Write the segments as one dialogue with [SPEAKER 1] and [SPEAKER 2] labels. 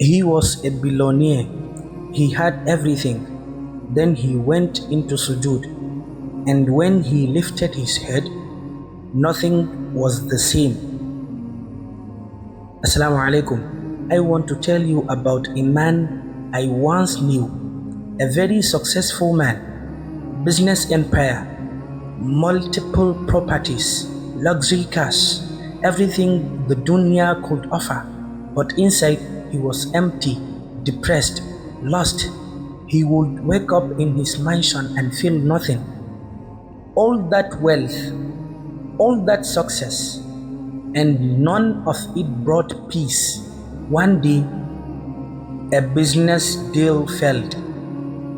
[SPEAKER 1] He was a billionaire. He had everything. Then he went into sujood, and when he lifted his head, nothing was the same. Assalamu alaikum. I want to tell you about a man I once knew, a very successful man, business empire, multiple properties, luxury cars, everything the dunya could offer, but inside he was empty, depressed, lost. He would wake up in his mansion and feel nothing. All that wealth, all that success, and none of it brought peace. One day, a business deal failed,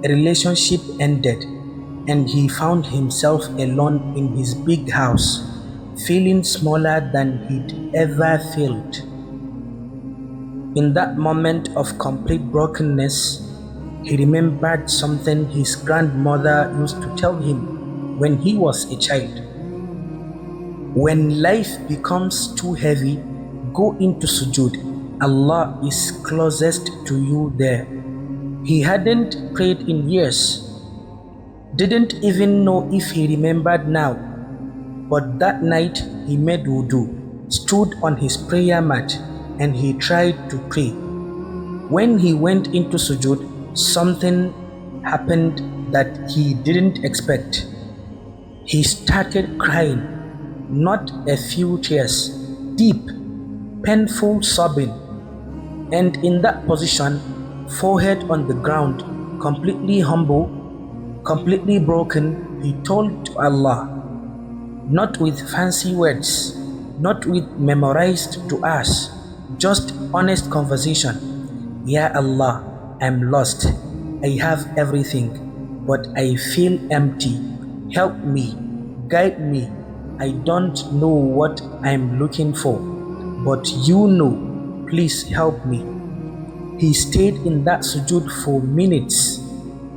[SPEAKER 1] a relationship ended, and he found himself alone in his big house, feeling smaller than he'd ever felt. In that moment of complete brokenness, he remembered something his grandmother used to tell him when he was a child. When life becomes too heavy, go into sujood. Allah is closest to you there. He hadn't prayed in years, didn't even know if he remembered now. But that night he made wudu, stood on his prayer mat, and he tried to pray. When he went into sujood, something happened that he didn't expect. He started crying, not a few tears, deep, painful sobbing. And in that position, forehead on the ground, completely humble, completely broken, he told to Allah, not with fancy words, not with memorized du'as, just honest conversation. Ya Allah, I'm lost. I have everything, but I feel empty. Help me, guide me. I don't know what I'm looking for, but you know. Please help me. He stayed in that sujood for minutes,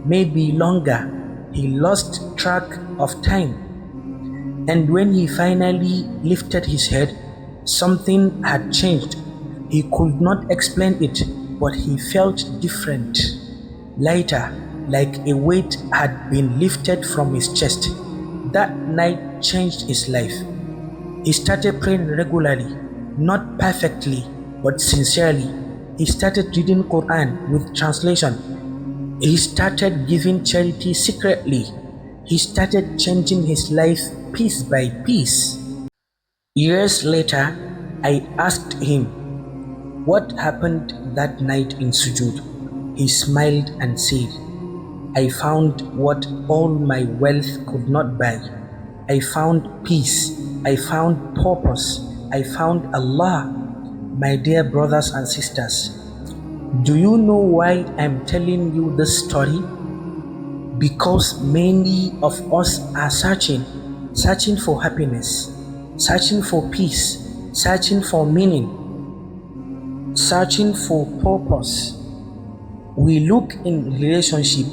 [SPEAKER 1] maybe longer. He lost track of time. And when he finally lifted his head, something had changed. He could not explain it, but he felt different, lighter, like a weight had been lifted from his chest. That night changed his life. He started praying regularly, not perfectly, but sincerely. He started reading Quran with translation. He started giving charity secretly. He started changing his life piece by piece. Years later, I asked him, what happened that night in sujood? He smiled and said, I found what all my wealth could not buy. I found peace. I found purpose. I found Allah. My dear brothers and sisters, do you know why I'm telling you this story? Because many of us are searching for happiness, searching for peace, searching for meaning, searching for purpose. We look in relationship,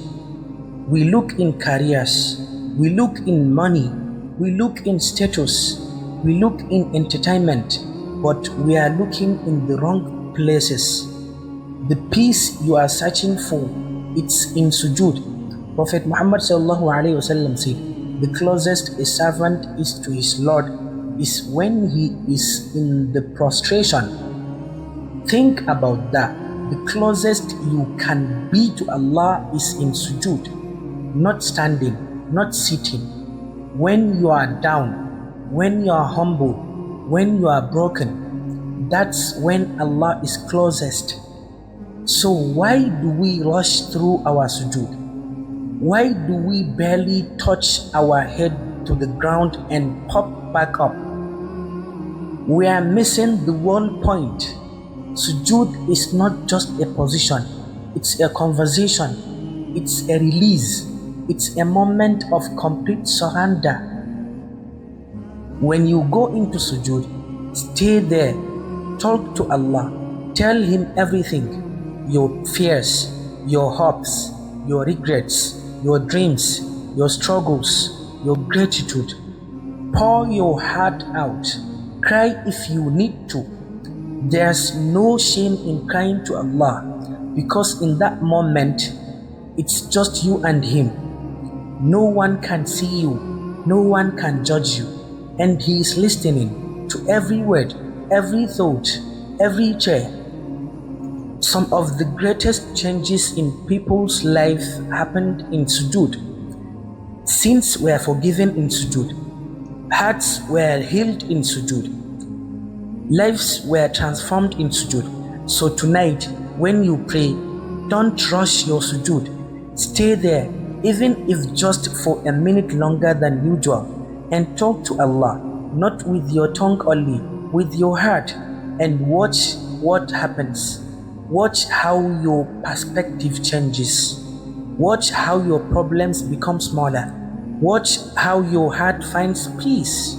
[SPEAKER 1] we look in careers, we look in money, we look in status, we look in entertainment, but we are looking in the wrong places. The peace you are searching for, it's in sujood. Prophet Muhammad sallallahu alaihi wasallam said, the closest a servant is to his Lord is when he is in the prostration. Think about that. The closest you can be to Allah is in sujood, not standing, not sitting. When you are down, when you are humble, when you are broken, that's when Allah is closest. So why do we rush through our sujood? Why do we barely touch our head to the ground and pop back up? We are missing the whole point. Sujood is not just a position, it's a conversation, it's a release, it's a moment of complete surrender. When you go into sujood, stay there, talk to Allah, tell Him everything, your fears, your hopes, your regrets, your dreams, your struggles, your gratitude. Pour your heart out, cry if you need to. There's no shame in crying to Allah because in that moment it's just you and Him. No one can see you, no one can judge you, and He is listening to every word, every thought, every chair. Some of the greatest changes in people's life happened in Sujood. Sins were forgiven in Sujood. Hearts were healed in Sujood. Lives were transformed in Sujood. So tonight, when you pray, don't rush your Sujood. Stay there, even if just for a minute longer than usual, and talk to Allah, not with your tongue only, with your heart, and watch what happens. Watch how your perspective changes. Watch how your problems become smaller. Watch how your heart finds peace.